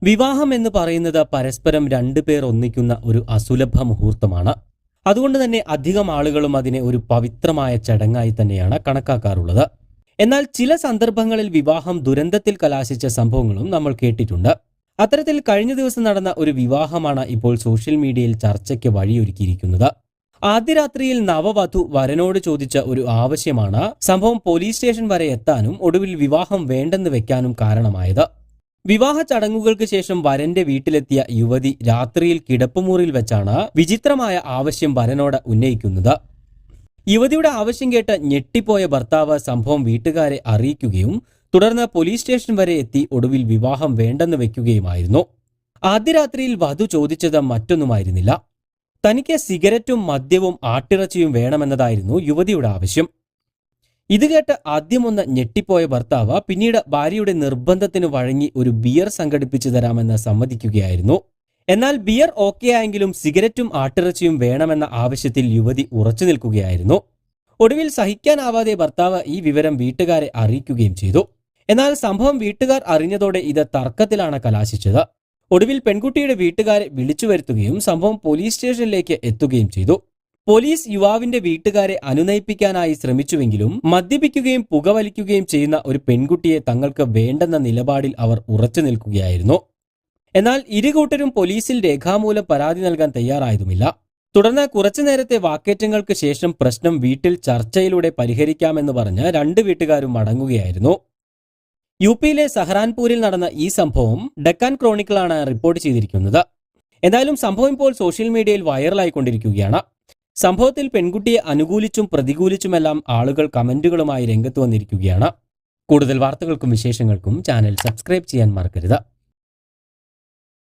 വിവാഹം എന്ന് പറയുന്നത് പരസ്പരം രണ്ടുപേർ ഒന്നിക്കുന്ന ഒരു അസുലഭ മുഹൂർത്തമാണ്. അതുകൊണ്ട് തന്നെ അധികം ആളുകളും അതിനെ ഒരു പവിത്രമായ ചടങ്ങായി തന്നെയാണ് കണക്കാക്കാറുള്ളത്. എന്നാൽ ചില സന്ദർഭങ്ങളിൽ വിവാഹം ദുരന്തത്തിൽ കലാശിച്ച സംഭവങ്ങളും നമ്മൾ കേട്ടിട്ടുണ്ട്. അത്തരത്തിൽ കഴിഞ്ഞ ദിവസം നടന്ന ഒരു വിവാഹമാണ് ഇപ്പോൾ സോഷ്യൽ മീഡിയയിൽ ചർച്ചയ്ക്ക് വഴിയൊരുക്കിയിരിക്കുന്നത്. ആദ്യ രാത്രിയിൽ നവവധു വരനോട് ചോദിച്ച ഒരു ആവശ്യമാണ് സംഭവം പോലീസ് സ്റ്റേഷൻ വരെ എത്താനും ഒടുവിൽ വിവാഹം വേണ്ടെന്ന് വെക്കാനും കാരണമായത്. വിവാഹ ചടങ്ങുകൾക്ക് ശേഷം വരന്റെ വീട്ടിലെത്തിയ യുവതി രാത്രിയിൽ കിടപ്പുമുറിയിൽ വെച്ചാണ് വിചിത്രമായ ആവശ്യം വരനോട് ഉന്നയിക്കുന്നത്. യുവതിയുടെ ആവശ്യം കേട്ട് ഞെട്ടിപ്പോയ ഭർത്താവ് സംഭവം വീട്ടുകാരെ അറിയിക്കുകയും തുടർന്ന് പോലീസ് സ്റ്റേഷൻ വരെ എത്തി ഒടുവിൽ വിവാഹം വേണ്ടെന്ന് വെക്കുകയുമായിരുന്നു. ആദ്യ രാത്രിയിൽ വധു ചോദിച്ചത് മറ്റൊന്നുമായിരുന്നില്ല. തനിക്ക് സിഗരറ്റും മദ്യവും ആട്ടിറച്ചിയും വേണമെന്നതായിരുന്നു യുവതിയുടെ ആവശ്യം. ഇത് കേട്ട് ആദ്യമൊന്ന് ഞെട്ടിപ്പോയ ഭർത്താവ് പിന്നീട് ഭാര്യയുടെ നിർബന്ധത്തിന് വഴങ്ങി ഒരു ബിയർ സംഘടിപ്പിച്ചു തരാമെന്ന് സമ്മതിക്കുകയായിരുന്നു. എന്നാൽ ബിയർ ഓക്കെ ആയെങ്കിലും സിഗരറ്റും ആട്ടിറച്ചിയും വേണമെന്ന ആവശ്യത്തിൽ യുവതി ഉറച്ചു നിൽക്കുകയായിരുന്നു. ഒടുവിൽ സഹിക്കാനാവാതെ ഭർത്താവ് ഈ വിവരം വീട്ടുകാരെ അറിയിക്കുകയും ചെയ്തു. എന്നാൽ സംഭവം വീട്ടുകാർ അറിഞ്ഞതോടെ ഇത് തർക്കത്തിലാണ് കലാശിച്ചത്. ഒടുവിൽ പെൺകുട്ടിയുടെ വീട്ടുകാരെ വിളിച്ചു വരുത്തുകയും സംഭവം പോലീസ് സ്റ്റേഷനിലേക്ക് എത്തുകയും ചെയ്തു. പോലീസ് യുവാവിന്റെ വീട്ടുകാരെ അനുനയിപ്പിക്കാനായി ശ്രമിച്ചുവെങ്കിലും മദ്യപിക്കുകയും പുകവലിക്കുകയും ചെയ്യുന്ന ഒരു പെൺകുട്ടിയെ തങ്ങൾക്ക് വേണ്ടെന്ന നിലപാടിൽ അവർ ഉറച്ചു നിൽക്കുകയായിരുന്നു. എന്നാൽ ഇരുകൂട്ടരും പോലീസിൽ രേഖാമൂലം പരാതി നൽകാൻ തയ്യാറായതുമില്ല. തുടർന്ന് കുറച്ചു നേരത്തെ വാക്കേറ്റങ്ങൾക്ക് ശേഷം പ്രശ്നം വീട്ടിൽ ചർച്ചയിലൂടെ പരിഹരിക്കാമെന്ന് പറഞ്ഞ് രണ്ട് വീട്ടുകാരും മടങ്ങുകയായിരുന്നു. യുപിയിലെ സഹറാൻപൂരിൽ നടന്ന ഈ സംഭവം ഡെക്കാൻ ക്രോണിക്കിളാണ് റിപ്പോർട്ട് ചെയ്തിരിക്കുന്നത്. എന്തായാലും സംഭവം ഇപ്പോൾ സോഷ്യൽ മീഡിയയിൽ വൈറലായിക്കൊണ്ടിരിക്കുകയാണ്. സംഭവത്തിൽ പെൺകുട്ടിയെ അനുകൂലിച്ചും പ്രതികൂലിച്ചുമെല്ലാം ആളുകൾ കമന്റുകളുമായി രംഗത്ത് വന്നിരിക്കുകയാണ്. കൂടുതൽ വാർത്തകൾക്കും വിശേഷങ്ങൾക്കും ചാനൽ സബ്സ്ക്രൈബ് ചെയ്യാൻ മറക്കരുത്.